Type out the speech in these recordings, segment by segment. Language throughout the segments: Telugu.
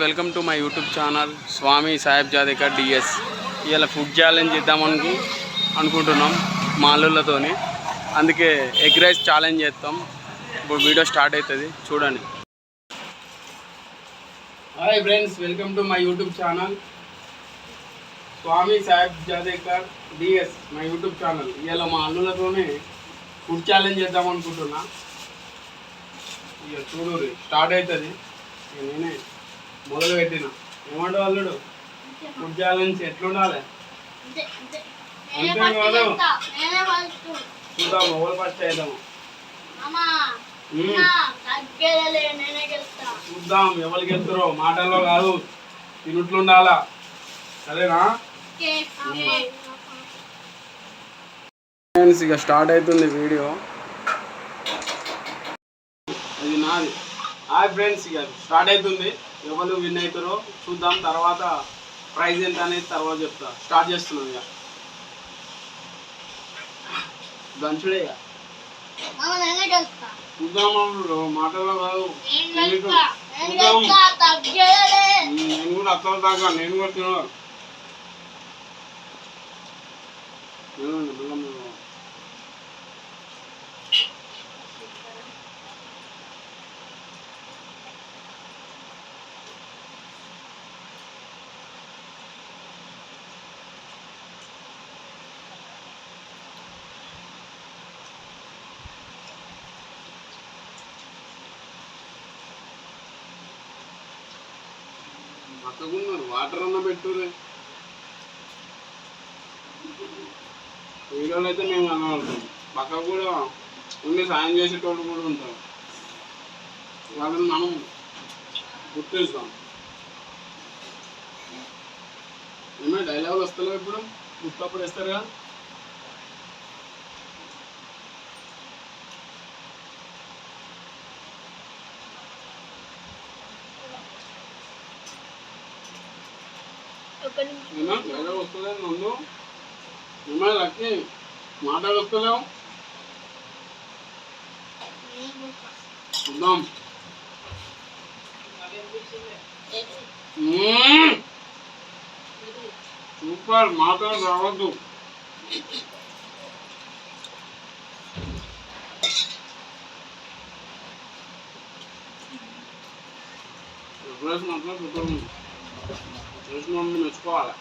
Welcome to my YouTube channel Swamy Saheb Jadekar DS. ఇవాళ ఫుడ్ ఛాలెంజ్ ఇద్దామని అనుకుంటున్నాం మా అల్లుళ్ళతోని. అందుకే ఎగ్ రైస్ ఛాలెంజ్ చేస్తాం. ఇప్పుడు వీడియో స్టార్ట్ అవుతుంది, చూడండి. Hi friends, welcome to my YouTube channel Swamy Saheb Jadekar DS, my YouTube channel. ఇవాళ మా అల్లుళ్ళతోనే ఫుడ్ ఛాలెంజ్ చేద్దాం అనుకుంటున్నా. ఇక చూడు స్టార్ట్ అవుతుంది. నేనే మొదలు పెట్టిన. ఏమంటావు అల్లుడు? ఫుడ్ ఛాలెంజ్ ఎట్లుండాలి? అంతే కాదు, చూద్దాం ఎవరు ఫస్ట్ అవుతాము. చూద్దాం ఎవరికి వెళ్తారో. మాటల్లో కాదు, తినుట్లుండాలా. సరేనా? ఫ్రెండ్స్, ఇక స్టార్ట్ అవుతుంది వీడియో. అది నాది. హాయ్ ఫ్రెండ్స్, ఇక స్టార్ట్ అవుతుంది. ఎవరు విన్ అవుతారో చూద్దాం. తర్వాత ప్రైజ్ ఎంత అనేది తర్వాత చెప్తా. స్టార్ట్ చేస్తున్నాం. ఇక దంచుడే. ఇక చూద్దాం. మాటల్లో కాదు, నేను కూడా అత్తల దాకా నేను కూడా తినవాలి. పక్కకున్నారు, వాటర్ అన్న పెట్టురే. వీడియోలో అయితే మేము అనవడుతాం. పక్కకు కూడా ఉండి సాయం చేసేటోళ్ళు కూడా ఉంటారు. వాళ్ళని మనం గుర్తిస్తాం. ఏమైనా డైలాగులు వస్తలేవు ఇప్పుడు, గుర్తప్పుడు వేస్తారు కదా. డైలాగ్ వస్తలేదు నందు. ఏమైనా లక్కి మాటలు వస్తలేవు. చూద్దాం. సూపర్. మాటలు రావద్దు. మాత్రం సూపర్ ఉంది. చేసిన వాళ్ళని మెచ్చుకోవాలి.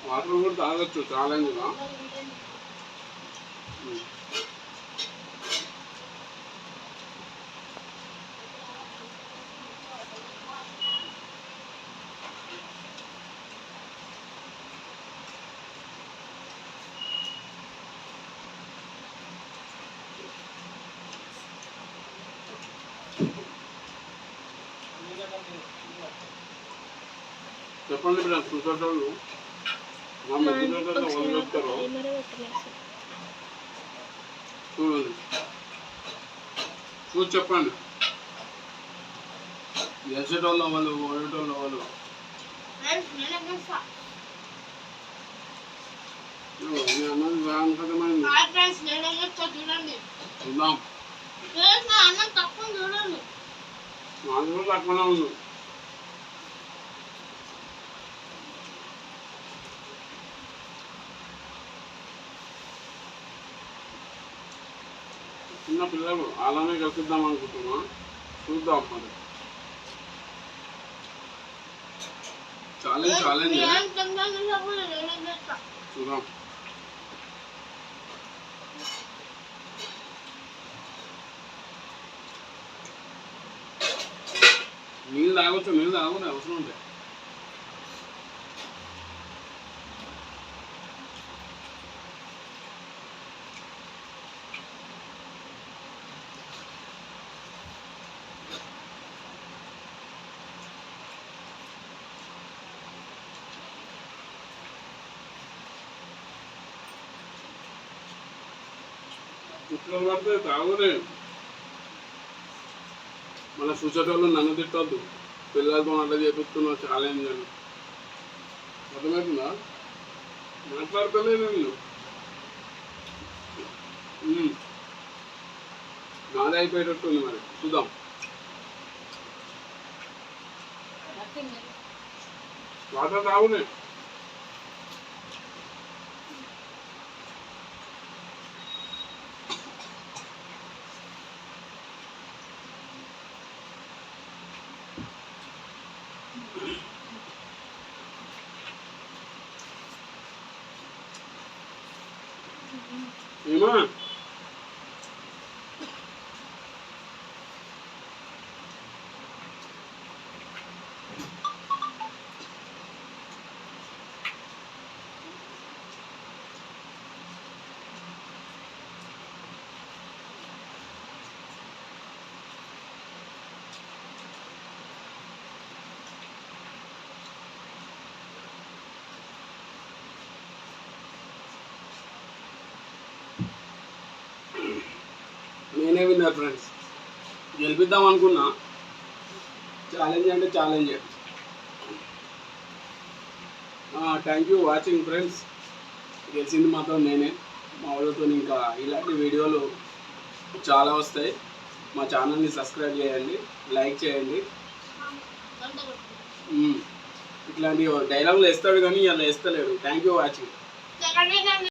వాటర్ కూడా తాగొచ్చు ఛాలెంజ్గా. చెప్పండి మీరు చూసేటోళ్ళు, మా మెచ్చుకుంటే వాళ్ళు చెప్తారు. చూడండి, చూసి చెప్పండి. గెలిచేటోళ్ళు వాళ్ళు, ఓడేటోళ్ళు వాళ్ళు. చూద్దాం. నాకు కూడా తక్కువనే ఉంది. చిన్న పిల్లలు అలానే కలిసిద్దాం అనుకుంటున్నా. చూద్దాం మరి. ఛాలెంజ్ చూద్దాం. నీళ్ళు తాగొచ్చు, నీళ్ళు తాగకుండా అవసరం ఉంటాయి. ఇట్లా పడితే తాగునే. మళ్ళీ చూసేటోళ్ళు నన్ను తిట్టద్దు, పిల్లలతో అట్లా చేపిస్తున్నావు ఛాలెంజ్ అని. అర్థమవుతుందా? మాట్లాడతలేదు నేను. నాది అయిపోయేటట్టుంది మరి చూద్దాం. వాటర్ తాగునే ఏమా నేనే విన్నర్ ఫ్రెండ్స్. గెలిపిద్దాం అనుకున్నా. ఛాలెంజ్ అంటే challenge. Thank you watching friends. గెలిచింది మాత్రం నేనే. మా వాళ్ళతో ఇంకా ఇలాంటి వీడియోలు చాలా వస్తాయి. మా ఛానల్ని సబ్స్క్రైబ్ చేయండి, లైక్ చేయండి. ఇట్లాంటి డైలాగులు వేస్తాడు కానీ ఇలా వేస్తలేడు. Thank you watching.